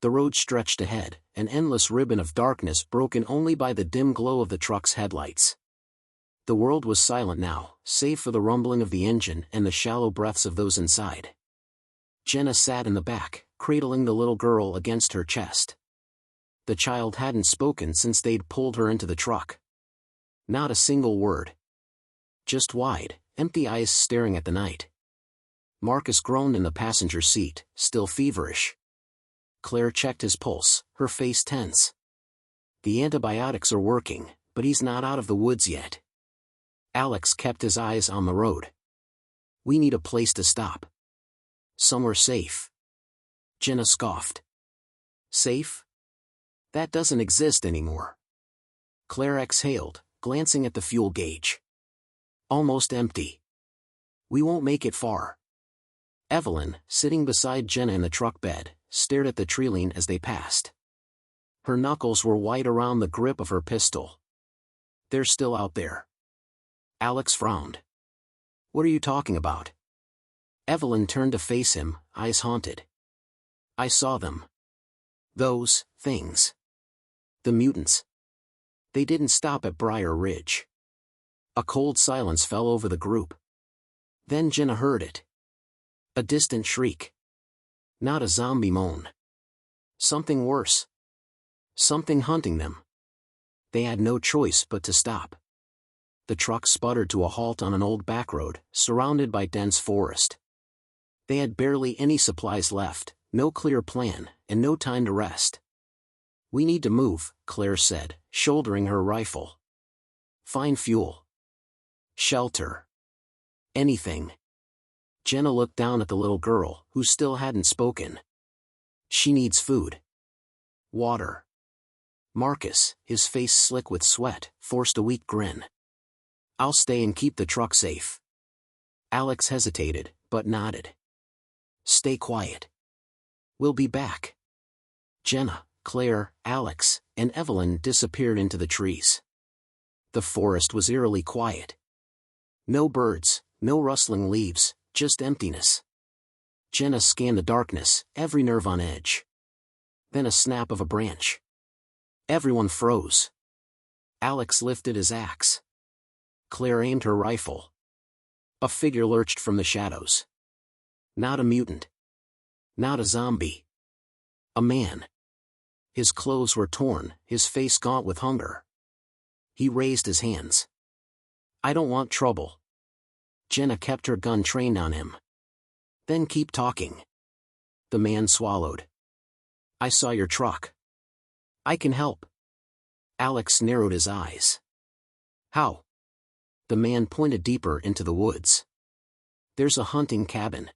The road stretched ahead, an endless ribbon of darkness broken only by the dim glow of the truck's headlights. The world was silent now, save for the rumbling of the engine and the shallow breaths of those inside. Jenna sat in the back, cradling the little girl against her chest. The child hadn't spoken since they'd pulled her into the truck. Not a single word. Just wide, empty eyes staring at the night. Marcus groaned in the passenger seat, still feverish. Claire checked his pulse, her face tense. The antibiotics are working, but he's not out of the woods yet. Alex kept his eyes on the road. We need a place to stop. Somewhere safe. Jenna scoffed. Safe? That doesn't exist anymore. Claire exhaled, glancing at the fuel gauge. Almost empty. We won't make it far. Evelyn, sitting beside Jenna in the truck bed, stared at the Trilene as they passed. Her knuckles were white around the grip of her pistol. They're still out there. Alex frowned. What are you talking about? Evelyn turned to face him, eyes haunted. I saw them. Those things. The mutants. They didn't stop at Briar Ridge. A cold silence fell over the group. Then Jenna heard it. A distant shriek. Not a zombie moan. Something worse. Something hunting them. They had no choice but to stop. The truck sputtered to a halt on an old backroad, surrounded by dense forest. They had barely any supplies left, no clear plan, and no time to rest. We need to move, Claire said, shouldering her rifle. Find fuel. Shelter. Anything. Jenna looked down at the little girl, who still hadn't spoken. She needs food. Water. Marcus, his face slick with sweat, forced a weak grin. I'll stay and keep the truck safe. Alex hesitated, but nodded. Stay quiet. We'll be back. Jenna, Claire, Alex, and Evelyn disappeared into the trees. The forest was eerily quiet. No birds, no rustling leaves, just emptiness. Jenna scanned the darkness, every nerve on edge. Then a snap of a branch. Everyone froze. Alex lifted his axe. Claire aimed her rifle. A figure lurched from the shadows. Not a mutant. Not a zombie. A man. His clothes were torn, his face gaunt with hunger. He raised his hands. I don't want trouble. Jenna kept her gun trained on him. Then keep talking. The man swallowed. I saw your truck. I can help. Alex narrowed his eyes. How? The man pointed deeper into the woods. There's a hunting cabin.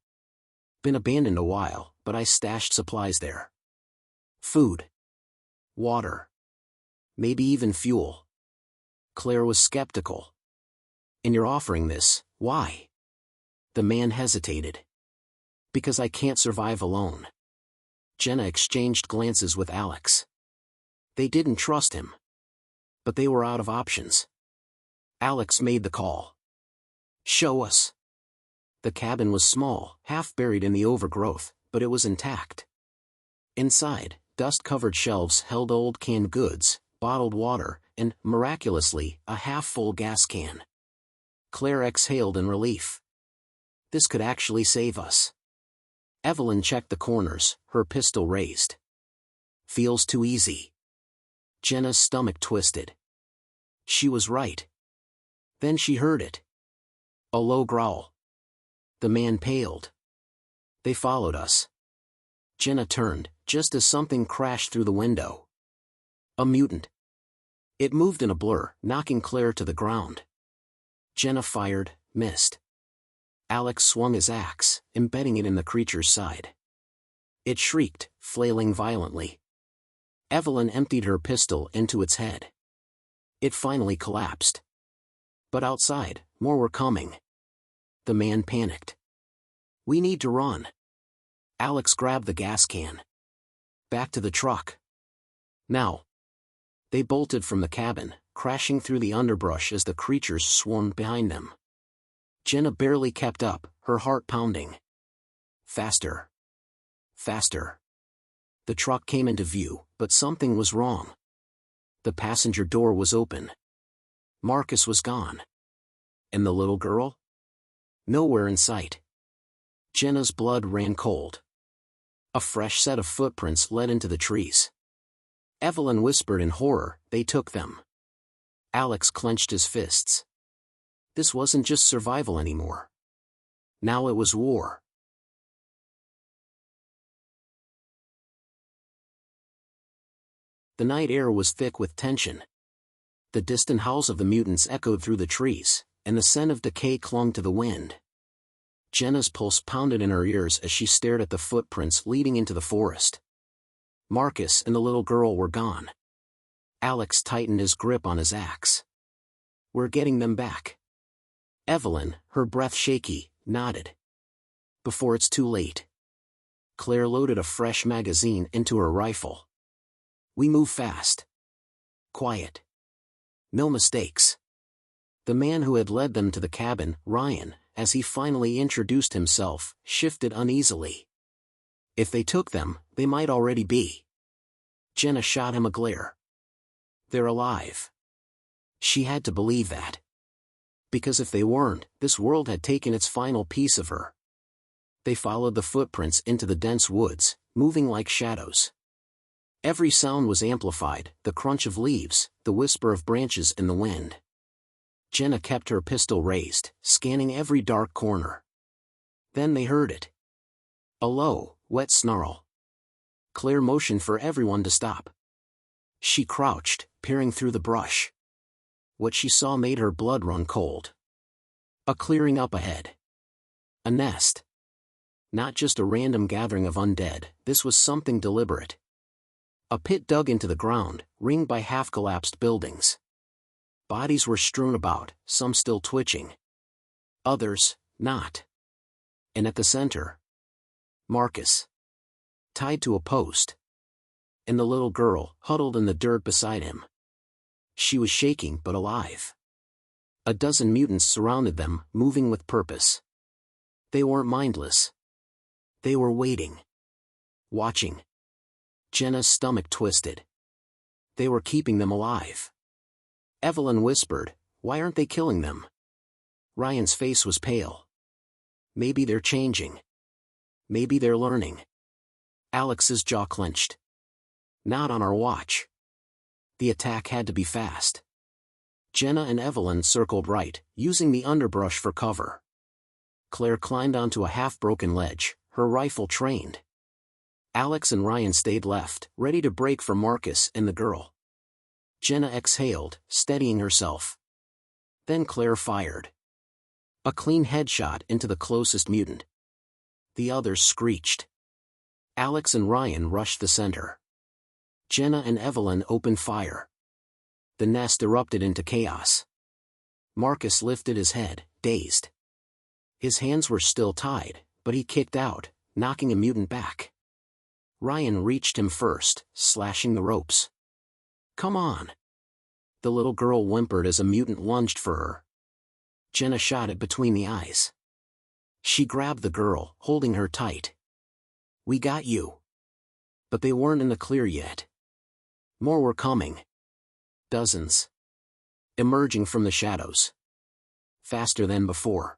Been abandoned a while, but I stashed supplies there. Food. Water. Maybe even fuel. Claire was skeptical. And you're offering this, why? The man hesitated. Because I can't survive alone. Jenna exchanged glances with Alex. They didn't trust him. But they were out of options. Alex made the call. Show us. The cabin was small, half buried in the overgrowth, but it was intact. Inside, dust-covered shelves held old canned goods, bottled water, and, miraculously, a half-full gas can. Claire exhaled in relief. This could actually save us. Evelyn checked the corners, her pistol raised. Feels too easy. Jenna's stomach twisted. She was right. Then she heard it. A low growl. The man paled. They followed us. Jenna turned, just as something crashed through the window. A mutant. It moved in a blur, knocking Claire to the ground. Jenna fired, missed. Alex swung his axe, embedding it in the creature's side. It shrieked, flailing violently. Evelyn emptied her pistol into its head. It finally collapsed. But outside, more were coming. The man panicked. We need to run. Alex grabbed the gas can. Back to the truck. Now. They bolted from the cabin, crashing through the underbrush as the creatures swarmed behind them. Jenna barely kept up, her heart pounding. Faster. Faster. The truck came into view, but something was wrong. The passenger door was open. Marcus was gone. And the little girl? Nowhere in sight. Jenna's blood ran cold. A fresh set of footprints led into the trees. Evelyn whispered in horror, they took them. Alex clenched his fists. This wasn't just survival anymore. Now it was war. The night air was thick with tension. The distant howls of the mutants echoed through the trees, and the scent of decay clung to the wind. Jenna's pulse pounded in her ears as she stared at the footprints leading into the forest. Marcus and the little girl were gone. Alex tightened his grip on his axe. We're getting them back. Evelyn, her breath shaky, nodded. Before it's too late. Claire loaded a fresh magazine into her rifle. We move fast. Quiet. No mistakes. The man who had led them to the cabin, Ryan, as he finally introduced himself, shifted uneasily. If they took them, they might already be. Jenna shot him a glare. They're alive. She had to believe that. Because if they weren't, this world had taken its final piece of her. They followed the footprints into the dense woods, moving like shadows. Every sound was amplified, the crunch of leaves, the whisper of branches in the wind. Jenna kept her pistol raised, scanning every dark corner. Then they heard it. A low, wet snarl. Claire motioned for everyone to stop. She crouched, peering through the brush. What she saw made her blood run cold. A clearing up ahead. A nest. Not just a random gathering of undead, this was something deliberate. A pit dug into the ground, ringed by half-collapsed buildings. Bodies were strewn about, some still twitching. Others, not. And at the center, Marcus. Tied to a post. And the little girl, huddled in the dirt beside him. She was shaking but alive. A dozen mutants surrounded them, moving with purpose. They weren't mindless. They were waiting. Watching. Jenna's stomach twisted. They were keeping them alive. Evelyn whispered, "Why aren't they killing them?" Ryan's face was pale. Maybe they're changing. Maybe they're learning. Alex's jaw clenched. Not on our watch. The attack had to be fast. Jenna and Evelyn circled right, using the underbrush for cover. Claire climbed onto a half-broken ledge, her rifle trained. Alex and Ryan stayed left, ready to break for Marcus and the girl. Jenna exhaled, steadying herself. Then Claire fired. A clean headshot into the closest mutant. The others screeched. Alex and Ryan rushed the center. Jenna and Evelyn opened fire. The nest erupted into chaos. Marcus lifted his head, dazed. His hands were still tied, but he kicked out, knocking a mutant back. Ryan reached him first, slashing the ropes. "Come on!" The little girl whimpered as a mutant lunged for her. Jenna shot it between the eyes. She grabbed the girl, holding her tight. "We got you." But they weren't in the clear yet. More were coming. Dozens. Emerging from the shadows. Faster than before.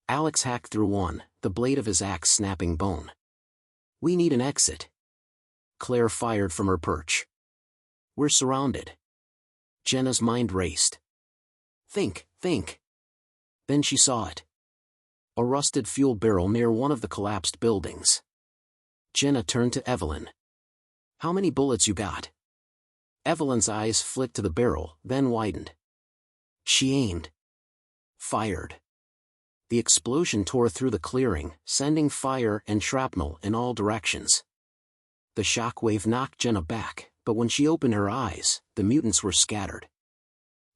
Alex hacked through one, the blade of his axe snapping bone. "We need an exit." Claire fired from her perch. "We're surrounded." Jenna's mind raced. Think. Then she saw it. A rusted fuel barrel near one of the collapsed buildings. Jenna turned to Evelyn. "How many bullets you got?" Evelyn's eyes flicked to the barrel, then widened. She aimed. Fired. The explosion tore through the clearing, sending fire and shrapnel in all directions. The shockwave knocked Jenna back, but when she opened her eyes, the mutants were scattered.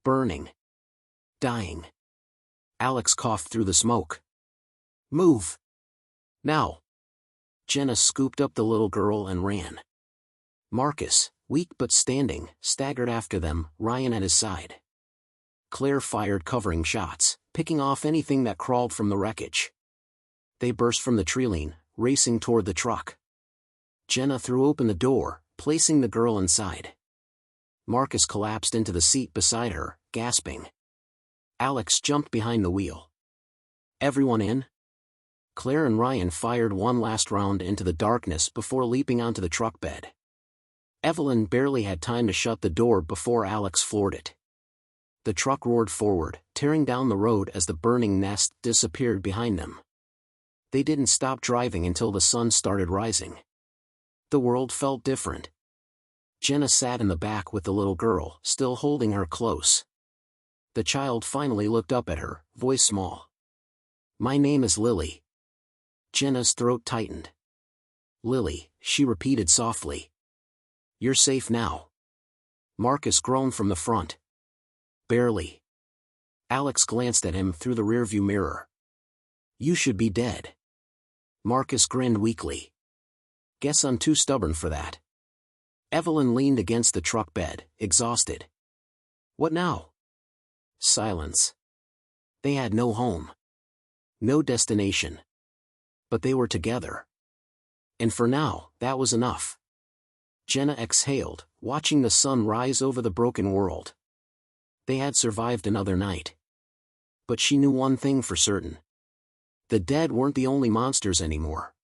Burning. Dying. Alex coughed through the smoke. "Move! Now!" Jenna scooped up the little girl and ran. Marcus, weak but standing, staggered after them, Ryan at his side. Claire fired covering shots, picking off anything that crawled from the wreckage. They burst from the treeline, racing toward the truck. Jenna threw open the door, placing the girl inside. Marcus collapsed into the seat beside her, gasping. Alex jumped behind the wheel. "Everyone in?" Claire and Ryan fired one last round into the darkness before leaping onto the truck bed. Evelyn barely had time to shut the door before Alex floored it. The truck roared forward, tearing down the road as the burning nest disappeared behind them. They didn't stop driving until the sun started rising. The world felt different. Jenna sat in the back with the little girl, still holding her close. The child finally looked up at her, voice small. "My name is Lily." Jenna's throat tightened. "Lily," she repeated softly. "You're safe now." Marcus groaned from the front. "Barely." Alex glanced at him through the rearview mirror. "You should be dead." Marcus grinned weakly. "Guess I'm too stubborn for that." Evelyn leaned against the truck bed, exhausted. "What now?" Silence. They had no home. No destination. But they were together. And for now, that was enough. Jenna exhaled, watching the sun rise over the broken world. They had survived another night. But she knew one thing for certain. The dead weren't the only monsters anymore.